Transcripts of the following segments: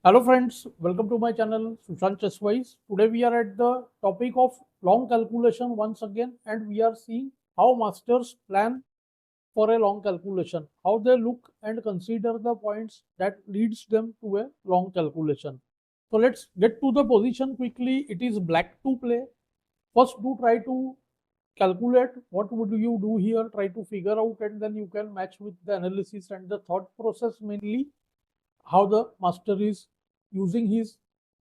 Hello friends, welcome to my channel SushantChessWise. Today we are at the topic of long calculation once again, and we are seeing how masters plan for a long calculation, how they look and consider the points that leads them to a long calculation. So let's get to the position quickly. It is black to play. First do try to calculate what would you do here, try to figure out, and then you can match with the analysis and the thought process, mainly how the master is using his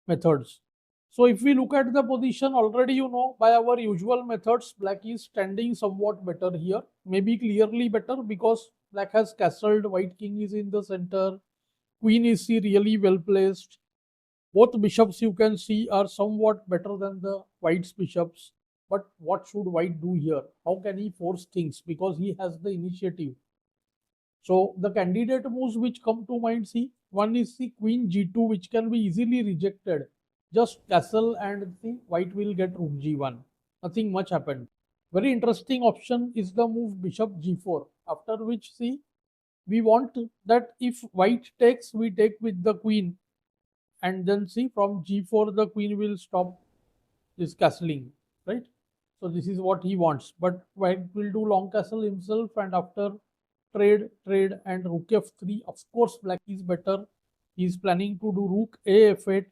methods. So if we look at the position, already you know by our usual methods, black is standing somewhat better here, maybe clearly better because black has castled, white king is in the center, queen is really well placed. Both bishops you can see are somewhat better than the white's bishops. But what should white do here? How can he force things? Because he has the initiative. So the candidate moves which come to mind, see, one is the queen g2, which can be easily rejected. Just castle and the white will get rook g1. Nothing much happened. Very interesting option is the move bishop g4, after which, see, we want that if white takes, we take with the queen, and then see from g4 the queen will stop this castling, right? So this is what he wants, but white will do long castle himself, and after trade and rook f3, of course black is better. He is planning to do rook a f8.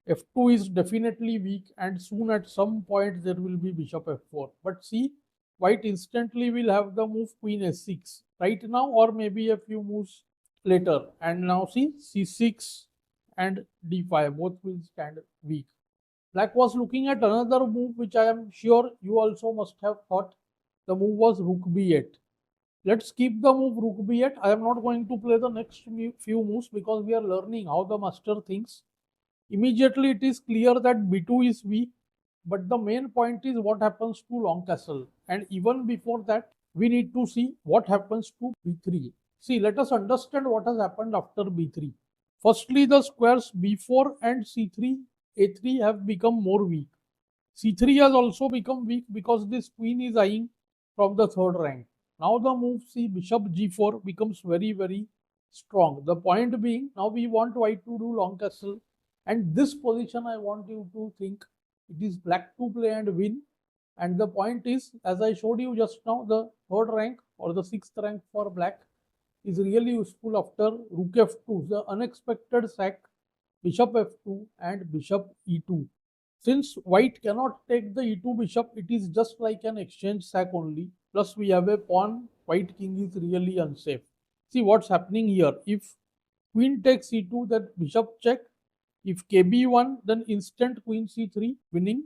f2 is definitely weak, and soon at some point there will be bishop f4. But see, white instantly will have the move queen s6 right now, or maybe a few moves later. And now see, c6 and d5 both will stand weak. Black was looking at another move which I am sure you also must have thought. The move was rook b8. Let's keep the move rook b8. I am not going to play the next few moves because we are learning how the master thinks. Immediately it is clear that b2 is weak, but the main point is what happens to long castle. And even before that, we need to see what happens to b3. See, let us understand what has happened after b3. Firstly, the squares b4 and c3, a3 have become more weak. c3 has also become weak because this queen is eyeing from the third rank. Now the move see bishop g4 becomes very strong. The point being, now we want white to do long castle, and this position I want you to think it is black to play and win. And the point is, as I showed you just now, the third rank or the sixth rank for black is really useful after rook f2, the unexpected sack, bishop f2 and bishop e2. Since white cannot take the e2 bishop, it is just like an exchange sack only. Plus we have a pawn, white king is really unsafe. See what's happening here. If queen takes e2, then bishop check. If kb1, then instant queen c3 winning.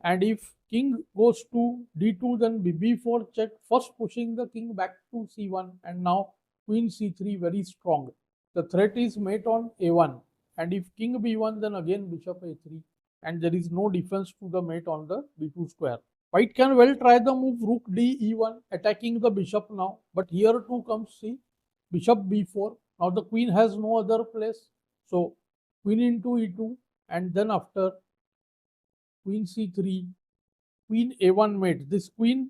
And if king goes to d2, then bb4 check, first pushing the king back to c1, and now queen c3 very strong. The threat is mate on a1, and if king b1, then again bishop a3, and there is no defense to the mate on the b2 square. White can well try the move rook d e1, attacking the bishop now, but here too comes see bishop b4. Now the queen has no other place, so queen into e2, and then after queen c3, queen a1 mate. This queen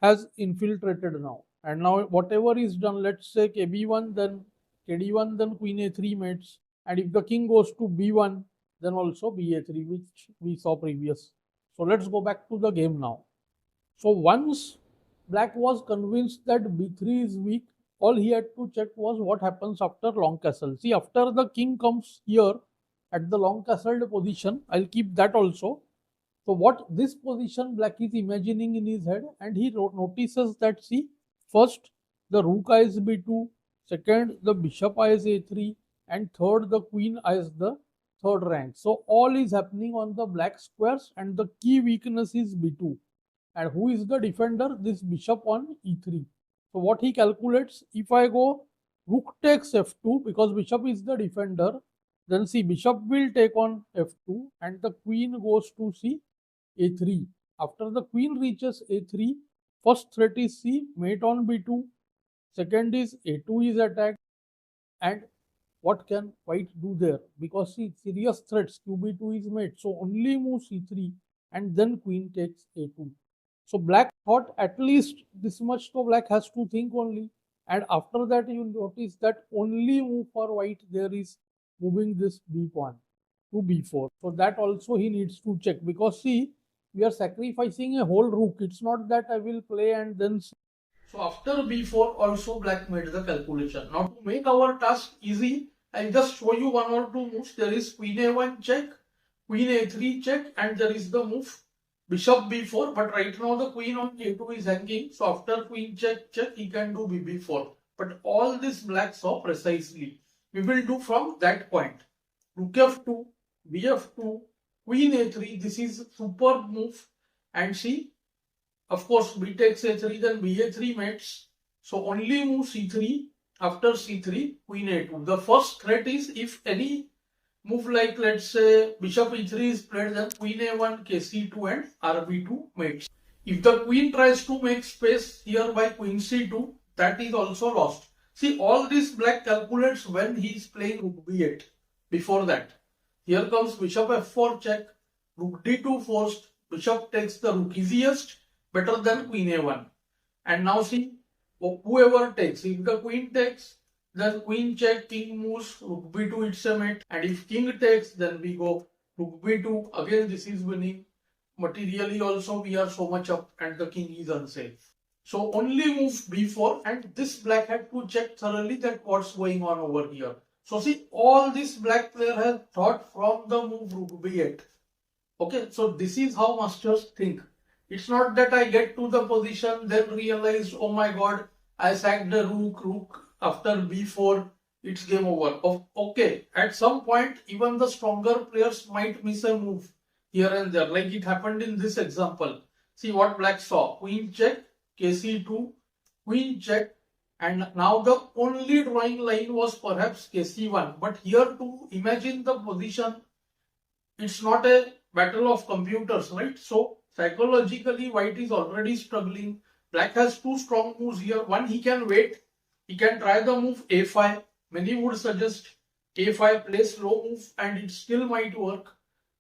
has infiltrated now, and now whatever is done, let's say kb1, then kd1, then queen a3 mates, and if the king goes to b1, then also ba3, which we saw previous. So let's go back to the game now. So once black was convinced that b3 is weak, all he had to check was what happens after long castle. See, after the king comes here at the long castled position, I'll keep that also. So what this position black is imagining in his head, and he notices that, see, first the rook eyes b2, second the bishop eyes a3, and third the queen eyes the third rank. So all is happening on the black squares, and the key weakness is b2. And who is the defender? This bishop on e3. So what he calculates, if I go rook takes f2, because bishop is the defender, then see bishop will take on f2, and the queen goes to see a3. After the queen reaches a3, first threat is c mate on b2, second is a2 is attacked, and what can white do there? Because see, serious threats, qb2 is mate, so only move c3, and then queen takes a2. So black thought at least this much, so black has to think only. And after that you notice that only move for white there is moving this b pawn to b4. So that also he needs to check, because see, we are sacrificing a whole rook. It's not that I will play and then. So after b4 also black made the calculation. Now to make our task easy, I'll just show you one or two moves. There is queen a1 check, queen a3 check, and there is the move bishop b4. But right now the queen on a2 is hanging. So after queen check check, he can do bb4. But all this black saw precisely. We will do from that point. Rook f2, bf2, queen a3. This is superb move. And see, of course, b takes a3, then ba3 mates. So only move c3. After c3, queen a2. The first threat is if any move like, let's say, bishop e3 is played, then queen a1, kc2 and rb2 mates. If the queen tries to make space here by queen c2, that is also lost. See, all this black calculates when he is playing rook b8. Before that, here comes bishop f4 check, rook d2 forced, bishop takes the rook, easiest, better than queen a1. And now see, whoever takes, if the queen takes, then queen check, king moves, rook b2, it's a mate. And if king takes, then we go rook b2. Again, this is winning. Materially also, we are so much up and the king is unsafe. So only move b4, and this black had to check thoroughly that what's going on over here. So see, all this black player has thought from the move rook b8. Okay, so this is how masters think. It's not that I get to the position, then realize, oh my god, I sacked the rook, after b4, it's game over. Okay, at some point, even the stronger players might miss a move here and there, like it happened in this example. See what black saw, queen check, kc2, queen check, and now the only drawing line was perhaps kc1. But here to imagine the position, it's not a battle of computers, right? So psychologically, white is already struggling. Black has two strong moves here. One, he can wait. He can try the move a5. Many would suggest a5, play slow move, and it still might work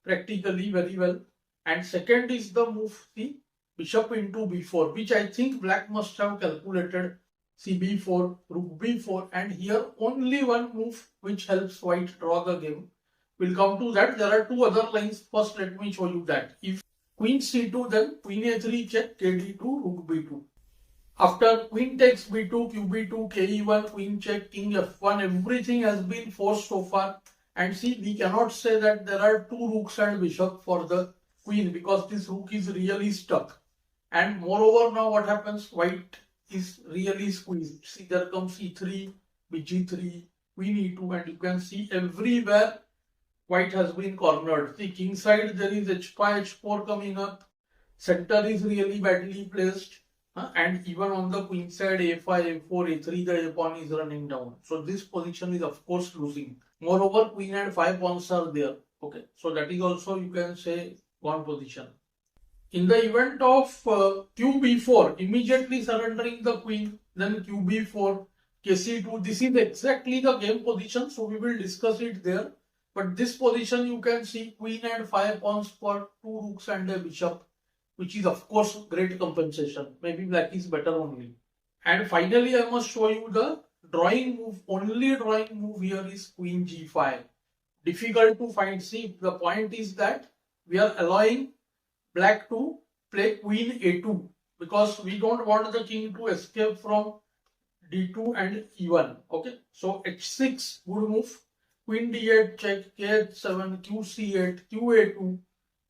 practically very well. And second is the move, see, bishop into b4, which I think black must have calculated. See, b4, rook b4, and here only one move which helps white draw the game. We'll come to that. There are two other lines. First, let me show you that. If queen c2, then queen a3 check, kd2, rook b2. After queen takes b2, qb2, ke1, queen check, king f1, everything has been forced so far. And see, we cannot say that there are two rooks and bishop for the queen, because this rook is really stuck. And moreover, now what happens? White is really squeezed. See, there comes e3, bg3, queen e2, and you can see everywhere white has been cornered. See, king side there is h5, h4 coming up. Center is really badly placed. And even on the queen side, a5, a4, a3, the a pawn is running down. So this position is of course losing. Moreover, queen and 5 pawns are there. Okay, so that is also, you can say, gone position. In the event of qb4, immediately surrendering the queen, then qb4, kc2, this is exactly the game position. So we will discuss it there. But this position, you can see queen and 5 pawns for two rooks and a bishop, which is of course great compensation. Maybe black is better only. And finally, I must show you the drawing move. Only drawing move here is queen g5. Difficult to find. See, the point is that we are allowing black to play queen a2, because we don't want the king to escape from d2 and e1. Okay, so h6, good move. Queen d8 check, kh7, qc8, qa2.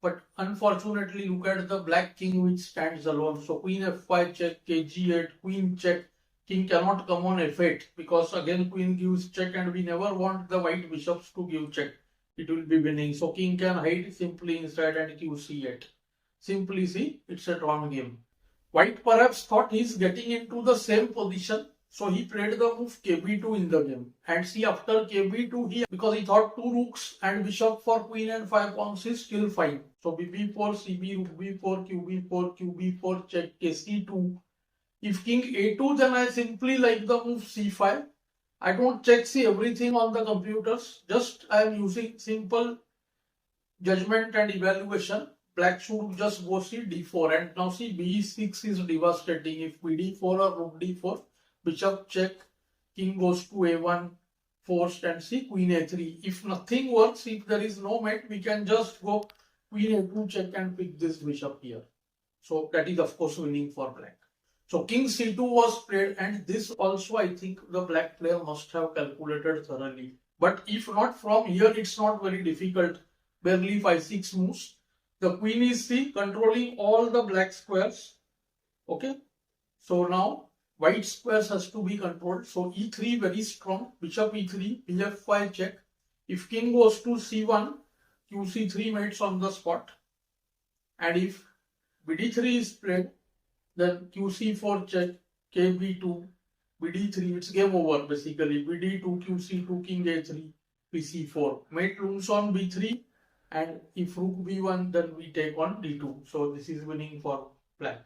But unfortunately, look at the black king which stands alone. So queen f5 check, kg8, queen check. King cannot come on f8, because again queen gives check, and we never want the white bishops to give check. It will be winning. So king can hide simply inside and qc8. Simply see, it's a drawn game. White perhaps thought he's getting into the same position. So he played the move kb2 in the game. And see, after kb2, because he thought two rooks and bishop for queen and 5 pawns is still fine. So bb4, cb, rook b4, qb4, qb4, check, kc2. If king a2, then I simply like the move c5. I don't check, see, everything on the computers. Just I am using simple judgment and evaluation. Black should just go see d4. And now see, b6 is devastating. If bd4 or rook d4, bishop check, king goes to a1, forced and see queen a3. If nothing works, if there is no mate, we can just go queen a2 check and pick this bishop here. So that is of course winning for black. So king c2 was played, and this also I think the black player must have calculated thoroughly. But if not, from here it's not very difficult. Barely 5-6 moves. The queen is C, controlling all the black squares. Okay. So now white squares has to be controlled. So e3 very strong. Bishop e3, bf5 check. If king goes to c1, qc3 mates on the spot. And if bd3 is played, then qc4 check, kb2, bd3, it's game over basically. bd2, qc2, king a3, pc4. Mate looms on b3, and if rook b1, then we take on d2. So this is winning for black.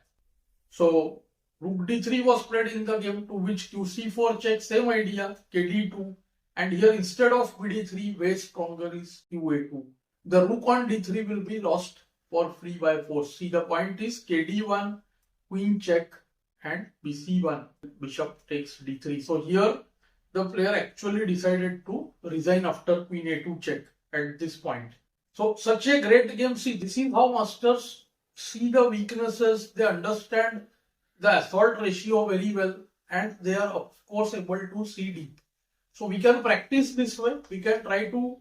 So rook d3 was played in the game, to which qc4 check, same idea, kd2. And here instead of bd3, way stronger is qa2. The rook on d3 will be lost for free by force. See, the point is kd1, queen check, and bc1. Bishop takes d3. So here the player actually decided to resign after queen a2 check at this point. So such a great game. See, this is how masters see the weaknesses. They understand the assault ratio very well, and they are of course able to see deep. So we can practice this way. We can try to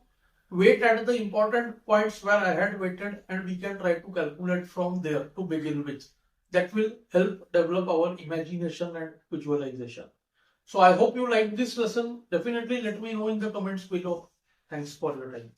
wait at the important points where I had waited, and we can try to calculate from there to begin with. That will help develop our imagination and visualization. So I hope you like this lesson. Definitely let me know in the comments below. Thanks for your time.